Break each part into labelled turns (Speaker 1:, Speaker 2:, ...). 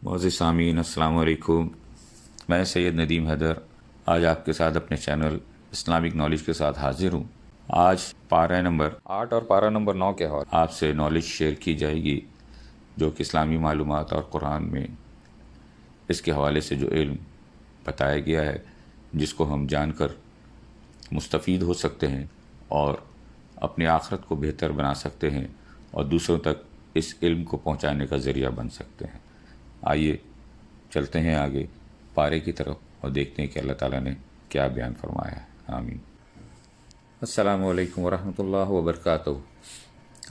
Speaker 1: معزز سامعین السلام علیکم، میں سید ندیم حیدر آج آپ کے ساتھ اپنے چینل اسلامک نالج کے ساتھ حاضر ہوں۔ آج پارہ نمبر 8 اور پارہ نمبر 9 کے حوالے آپ سے نالج شیئر کی جائے گی، جو کہ اسلامی معلومات اور قرآن میں اس کے حوالے سے جو علم بتایا گیا ہے، جس کو ہم جان کر مستفید ہو سکتے ہیں اور اپنی آخرت کو بہتر بنا سکتے ہیں اور دوسروں تک اس علم کو پہنچانے کا ذریعہ بن سکتے ہیں۔ آئیے چلتے ہیں آگے پارے کی طرف اور دیکھتے ہیں کہ اللہ تعالیٰ نے کیا بیان فرمایا ہے۔ آمین۔ السلام علیکم ورحمۃ اللہ وبرکاتہ۔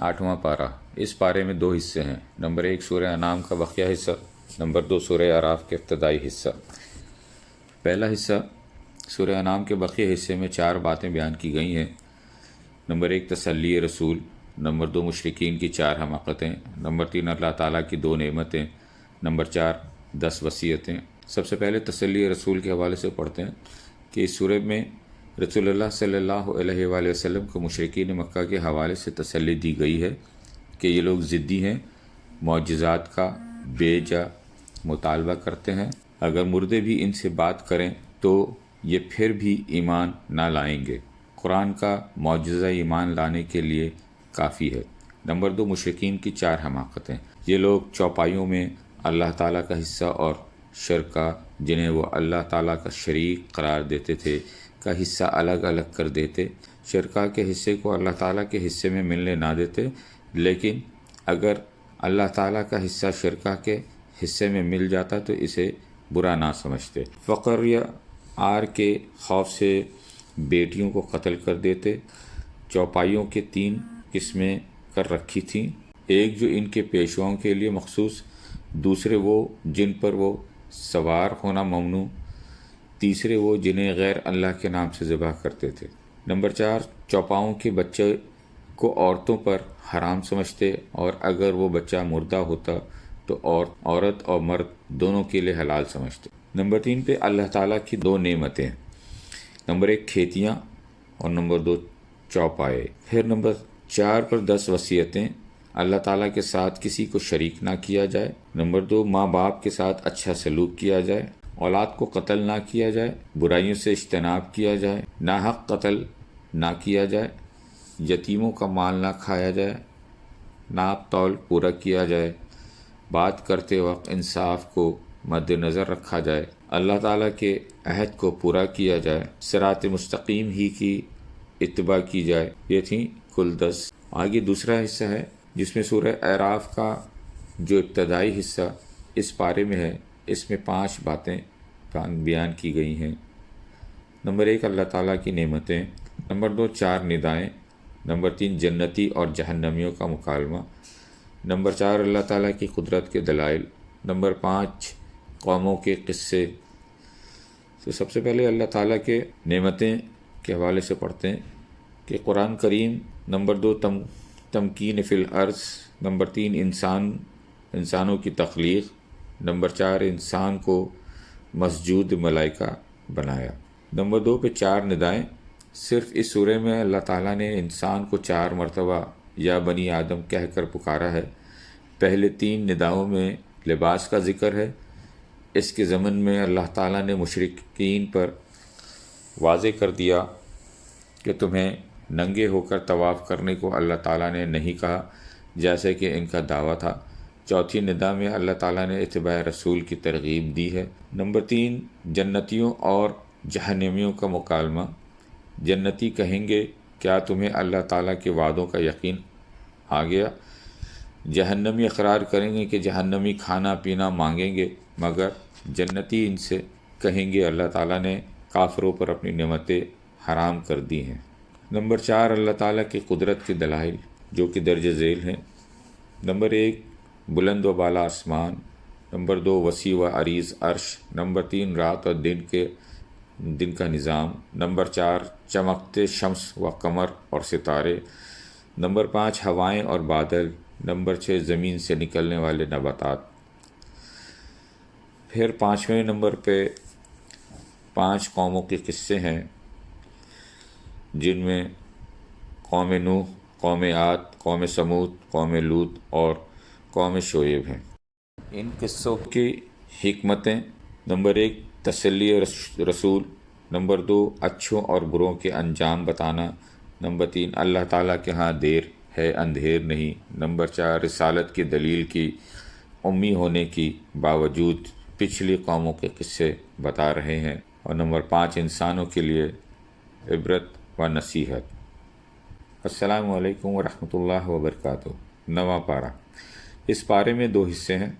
Speaker 1: 8واں پارہ۔ اس پارے میں 2 حصے ہیں۔ نمبر 1 سورہ انعام کا بقیہ حصہ، نمبر 2 سورہ اعراف کے ابتدائی حصہ۔ پہلا حصہ سورہ انعام کے بقیہ حصے میں 4 باتیں بیان کی گئی ہیں۔ نمبر 1 تسلی رسول، نمبر 2 مشرکین کی 4 حماقتیں، نمبر 3 اللہ تعالیٰ کی 2 نعمتیں، نمبر 4 10 وصیتیں۔ سب سے پہلے تسلی رسول کے حوالے سے پڑھتے ہیں کہ اس سورہ میں رسول اللہ صلی اللہ علیہ وآلہ وسلم کو مشرکین مکہ کے حوالے سے تسلی دی گئی ہے کہ یہ لوگ ضدی ہیں، معجزات کا بے جا مطالبہ کرتے ہیں، اگر مردے بھی ان سے بات کریں تو یہ پھر بھی ایمان نہ لائیں گے، قرآن کا معجزہ ایمان لانے کے لیے کافی ہے۔ نمبر 2 مشرکین کی 4 حماقتیں۔ یہ لوگ چوپائیوں میں اللہ تعالیٰ کا حصہ اور شرکا، جنہیں وہ اللہ تعالیٰ کا شریک قرار دیتے تھے، کا حصہ الگ الگ کر دیتے، شرکا کے حصے کو اللہ تعالیٰ کے حصے میں ملنے نہ دیتے، لیکن اگر اللہ تعالیٰ کا حصہ شرکا کے حصے میں مل جاتا تو اسے برا نہ سمجھتے۔ فقر یا عار کے خوف سے بیٹیوں کو قتل کر دیتے۔ چوپائیوں کے 3 قسمیں کر رکھی تھیں، ایک جو ان کے پیشواؤں کے لیے مخصوص، دوسرے وہ جن پر وہ سوار ہونا ممنوع، تیسرے وہ جنہیں غیر اللہ کے نام سے ذبح کرتے تھے۔ نمبر 4 چوپاؤں کے بچے کو عورتوں پر حرام سمجھتے، اور اگر وہ بچہ مردہ ہوتا تو عورت اور مرد دونوں کے لیے حلال سمجھتے۔ نمبر 3 پہ اللہ تعالیٰ کی 2 نعمتیں، نمبر 1 کھیتیاں اور نمبر 2 چوپائے۔ پھر نمبر 4 پر 10 وصیتیں، اللہ تعالیٰ کے ساتھ کسی کو شریک نہ کیا جائے۔ نمبر 2 ماں باپ کے ساتھ اچھا سلوک کیا جائے، اولاد کو قتل نہ کیا جائے، برائیوں سے اجتناب کیا جائے، ناحق قتل نہ کیا جائے، یتیموں کا مال نہ کھایا جائے، ناپ تول پورا کیا جائے، بات کرتے وقت انصاف کو مد نظر رکھا جائے، اللہ تعالیٰ کے عہد کو پورا کیا جائے، صراط مستقیم ہی کی اتباع کی جائے۔ یہ تھیں کل 10۔ آگے دوسرا حصہ ہے جس میں سورہ اعراف کا جو ابتدائی حصہ اس پارے میں ہے، اس میں 5 باتیں بیان کی گئی ہیں۔ نمبر 1 اللہ تعالیٰ کی نعمتیں، نمبر 2 4 ندائیں، نمبر 3 جنتی اور جہنمیوں کا مکالمہ، نمبر 4 اللہ تعالیٰ کی قدرت کے دلائل، نمبر 5 قوموں کے قصے۔ تو سب سے پہلے اللہ تعالیٰ کے نعمتیں کے حوالے سے پڑھتے ہیں کہ قرآن کریم، نمبر 2 تمکین فی الارض، نمبر 3 انسانوں کی تخلیق، نمبر 4 انسان کو مسجود ملائکہ بنایا، نمبر 2 پہ 4 ندائیں۔ صرف اس سورہ میں اللہ تعالیٰ نے انسان کو 4 مرتبہ یا بنی آدم کہہ کر پکارا ہے۔ پہلے 3 نداؤں میں لباس کا ذکر ہے۔ اس کے ضمن میں اللہ تعالیٰ نے مشرکین پر واضح کر دیا کہ تمہیں ننگے ہو کر طواف کرنے کو اللہ تعالیٰ نے نہیں کہا، جیسے کہ ان کا دعویٰ تھا۔ چوتھی ندا میں اللہ تعالیٰ نے اتباع رسول کی ترغیب دی ہے۔ نمبر 3 جنتیوں اور جہنمیوں کا مکالمہ۔ جنتی کہیں گے کیا تمہیں اللہ تعالیٰ کے وعدوں کا یقین آ گیا؟ جہنمی اقرار کریں گے کہ جہنمی کھانا پینا مانگیں گے، مگر جنتی ان سے کہیں گے اللہ تعالیٰ نے کافروں پر اپنی نعمتیں حرام کر دی ہیں۔ نمبر 4 اللہ تعالیٰ کی قدرت کے دلائل جو کہ درج ذیل ہیں۔ نمبر 1 بلند و بالا آسمان، نمبر 2 وسیع و عریض عرش، نمبر 3 رات اور دن کا نظام، نمبر 4 چمکتے شمس و قمر اور ستارے، نمبر 5 ہوائیں اور بادل، نمبر 6 زمین سے نکلنے والے نباتات۔ پھر 5ویں نمبر پہ 5 قوموں کے قصے ہیں، جن میں قوم نوح، قوم عاد، قوم سمود، قوم لوط اور قوم شعیب ہیں۔ ان قصوں کی حکمتیں: نمبر 1 تسلی رسول، نمبر 2 اچھوں اور بروں کے انجام بتانا، نمبر 3 اللہ تعالیٰ کے ہاں دیر ہے اندھیر نہیں، نمبر 4 رسالت کی دلیل کی امی ہونے کی باوجود پچھلی قوموں کے قصے بتا رہے ہیں، اور نمبر 5 انسانوں کے لیے عبرت و نصیحت۔ السلام علیکم ورحمۃ اللہ وبرکاتہ۔ نواں پارہ۔ اس پارے میں 2 حصے ہیں۔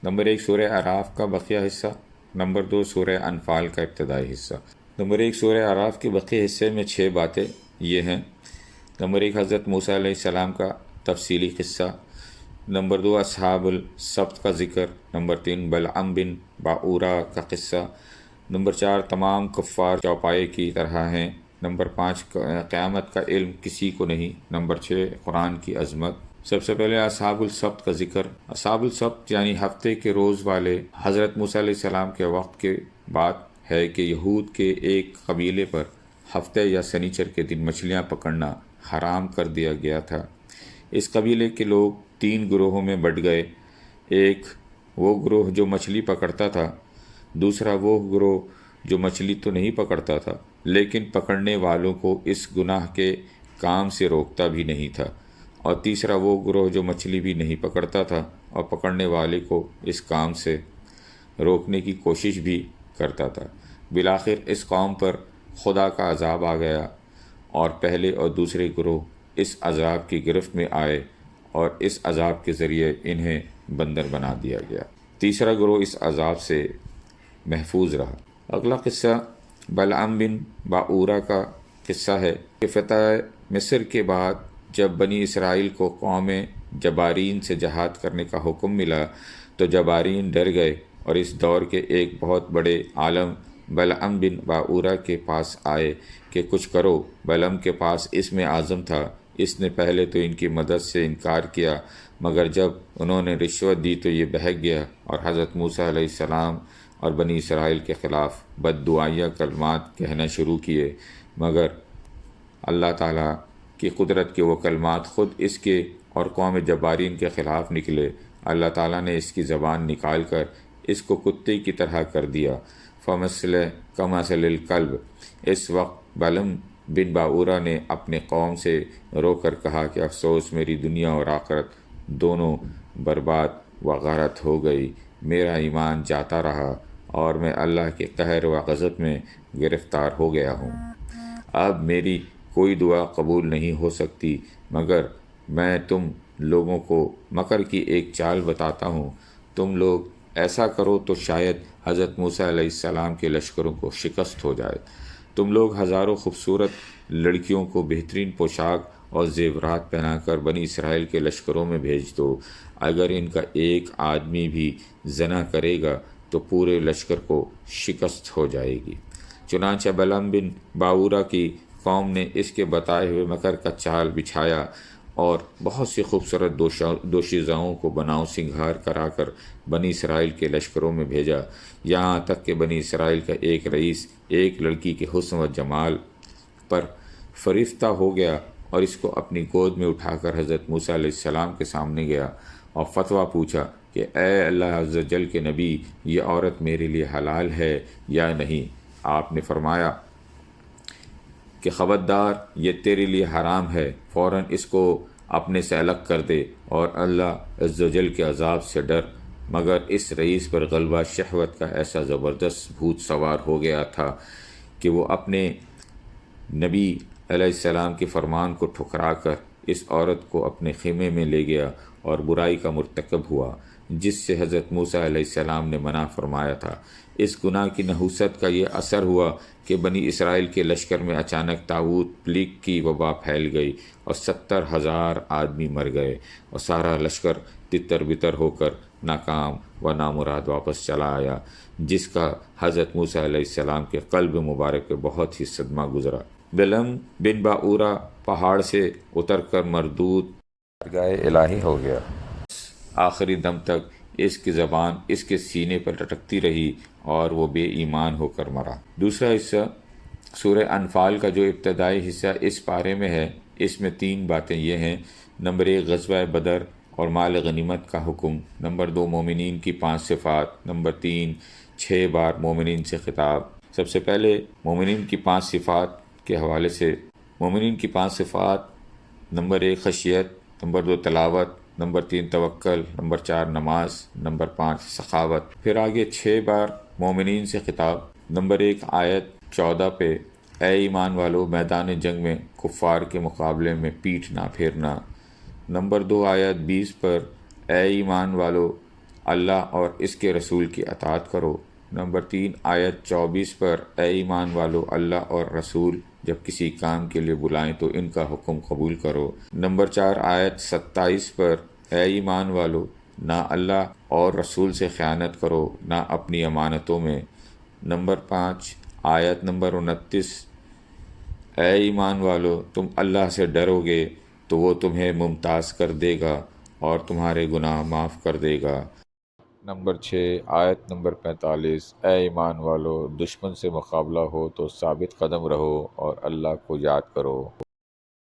Speaker 1: نمبر 1 سورہ اعراف کا بقیہ حصہ، نمبر 2 سورہ انفال کا ابتدائی حصہ۔ نمبر 1 سورہ اعراف کے بقیہ حصے میں 6 باتیں یہ ہیں۔ نمبر 1 حضرت موسیٰ علیہ السلام کا تفصیلی قصہ، نمبر 2 اصحاب السبت کا ذکر، نمبر 3 بلعم بن باعورہ کا قصہ، نمبر 4 تمام کفار چوپائے کی طرح ہیں، نمبر 5 قیامت کا علم کسی کو نہیں، نمبر 6 قرآن کی عظمت۔ سب سے پہلے اصحاب السبت کا ذکر۔ اصحاب السبت یعنی ہفتے کے روز والے حضرت موسیٰ علیہ السلام کے وقت کے بات ہے کہ یہود کے ایک قبیلے پر ہفتے یا سنیچر کے دن مچھلیاں پکڑنا حرام کر دیا گیا تھا۔ اس قبیلے کے لوگ 3 گروہوں میں بٹ گئے۔ ایک وہ گروہ جو مچھلی پکڑتا تھا، دوسرا وہ گروہ جو مچھلی تو نہیں پکڑتا تھا لیکن پکڑنے والوں کو اس گناہ کے کام سے روکتا بھی نہیں تھا، اور تیسرا وہ گروہ جو مچھلی بھی نہیں پکڑتا تھا اور پکڑنے والے کو اس کام سے روکنے کی کوشش بھی کرتا تھا۔ بالآخر اس قوم پر خدا کا عذاب آ گیا، اور پہلے اور دوسرے گروہ اس عذاب کی گرفت میں آئے اور اس عذاب کے ذریعے انہیں بندر بنا دیا گیا۔ تیسرا گروہ اس عذاب سے محفوظ رہا۔ اگلا قصہ بلعم بن باعورہ کا قصہ ہے کہ فتح مصر کے بعد جب بنی اسرائیل کو قوم جبارین سے جہاد کرنے کا حکم ملا تو جبارین ڈر گئے اور اس دور کے ایک بہت بڑے عالم بلعم بن باعورہ کے پاس آئے کہ کچھ کرو۔ بلعم کے پاس اسم اعظم تھا۔ اس نے پہلے تو ان کی مدد سے انکار کیا، مگر جب انہوں نے رشوت دی تو یہ بہک گیا اور حضرت موسیٰ علیہ السلام اور بنی اسرائیل کے خلاف بد دعائیہ کلمات کہنا شروع کیے، مگر اللہ تعالیٰ کی قدرت کے وہ کلمات خود اس کے اور قوم جبارین کے خلاف نکلے۔ اللہ تعالیٰ نے اس کی زبان نکال کر اس کو کتے کی طرح کر دیا۔ فمثل کمثل الکلب۔ اس وقت بلعم بن باعورہ نے اپنے قوم سے رو کر کہا کہ افسوس، میری دنیا اور آخرت دونوں برباد و غارت ہو گئی، میرا ایمان جاتا رہا اور میں اللہ کے قہر و غضب میں گرفتار ہو گیا ہوں۔ اب میری کوئی دعا قبول نہیں ہو سکتی، مگر میں تم لوگوں کو مکر کی ایک چال بتاتا ہوں۔ تم لوگ ایسا کرو تو شاید حضرت موسیٰ علیہ السلام کے لشکروں کو شکست ہو جائے۔ تم لوگ ہزاروں خوبصورت لڑکیوں کو بہترین پوشاک اور زیورات پہنا کر بنی اسرائیل کے لشکروں میں بھیج دو۔ اگر ان کا ایک آدمی بھی زنا کرے گا تو پورے لشکر کو شکست ہو جائے گی۔ چنانچہ بلعم بن باعورہ کی قوم نے اس کے بتائے ہوئے مکر کا چال بچھایا اور بہت سی خوبصورت دوشیزاؤں کو بناؤ سنگھار کرا کر بنی اسرائیل کے لشکروں میں بھیجا، یہاں تک کہ بنی اسرائیل کا ایک رئیس ایک لڑکی کے حسن و جمال پر فریفتہ ہو گیا اور اس کو اپنی گود میں اٹھا کر حضرت موسیٰ علیہ السلام کے سامنے گیا اور فتویٰ پوچھا کہ اے اللہ عز و جل کے نبی، یہ عورت میرے لیے حلال ہے یا نہیں؟ آپ نے فرمایا کہ خبردار، یہ تیرے لیے حرام ہے، فوراً اس کو اپنے سے الگ کر دے اور اللہ عز و جل کے عذاب سے ڈر۔ مگر اس رئیس پر غلبہ شہوت کا ایسا زبردست بھوت سوار ہو گیا تھا کہ وہ اپنے نبی علیہ السلام کے فرمان کو ٹھکرا کر اس عورت کو اپنے خیمے میں لے گیا اور برائی کا مرتکب ہوا جس سے حضرت موسیٰ علیہ السلام نے منع فرمایا تھا۔ اس گناہ کی نحوست کا یہ اثر ہوا کہ بنی اسرائیل کے لشکر میں اچانک طاعون پلیگ کی وبا پھیل گئی اور 70,000 آدمی مر گئے اور سارا لشکر تتر بتر ہو کر ناکام و نامراد واپس چلا آیا، جس کا حضرت موسیٰ علیہ السلام کے قلب مبارک پہ بہت ہی صدمہ گزرا۔ بلعم بن باعورہ پہاڑ سے اتر کر مردود گائے الہی ہو گیا۔ آخری دم تک اس کی زبان اس کے سینے پر لٹکتی رہی اور وہ بے ایمان ہو کر مرا۔ دوسرا حصہ سورہ انفال کا جو ابتدائی حصہ اس پارے میں ہے، اس میں 3 باتیں یہ ہیں۔ نمبر 1 غزوہ بدر اور مال غنیمت کا حکم۔ نمبر 2 مومنین کی 5 صفات۔ نمبر 3 6 بار مومنین سے خطاب۔ سب سے پہلے مومنین کی 5 صفات کے حوالے سے، مومنین کی 5 صفات: نمبر 1 خشیت، نمبر 2 تلاوت، نمبر 3 توکل، نمبر 4 نماز، نمبر 5 سخاوت۔ پھر آگے 6 بار مومنین سے خطاب۔ نمبر 1 آیت 14 پہ، اے ایمان والو میدان جنگ میں کفار کے مقابلے میں پیٹھ نہ پھیرنا۔ نمبر 2 آیت 20 پر، اے ایمان والو اللہ اور اس کے رسول کی اطاعت کرو۔ نمبر 3 آیت 24 پر، اے ایمان والو اللہ اور رسول جب کسی کام کے لیے بلائیں تو ان کا حکم قبول کرو۔ نمبر 4 آیت 27 پر، اے ایمان والو نہ اللہ اور رسول سے خیانت کرو نہ اپنی امانتوں میں۔ نمبر 5 آیت نمبر 29، اے ایمان والو تم اللہ سے ڈرو گے تو وہ تمہیں ممتاز کر دے گا اور تمہارے گناہ معاف کر دے گا۔ نمبر 6 آیت نمبر 45، اے ایمان والو دشمن سے مقابلہ ہو تو ثابت قدم رہو اور اللہ کو یاد کرو۔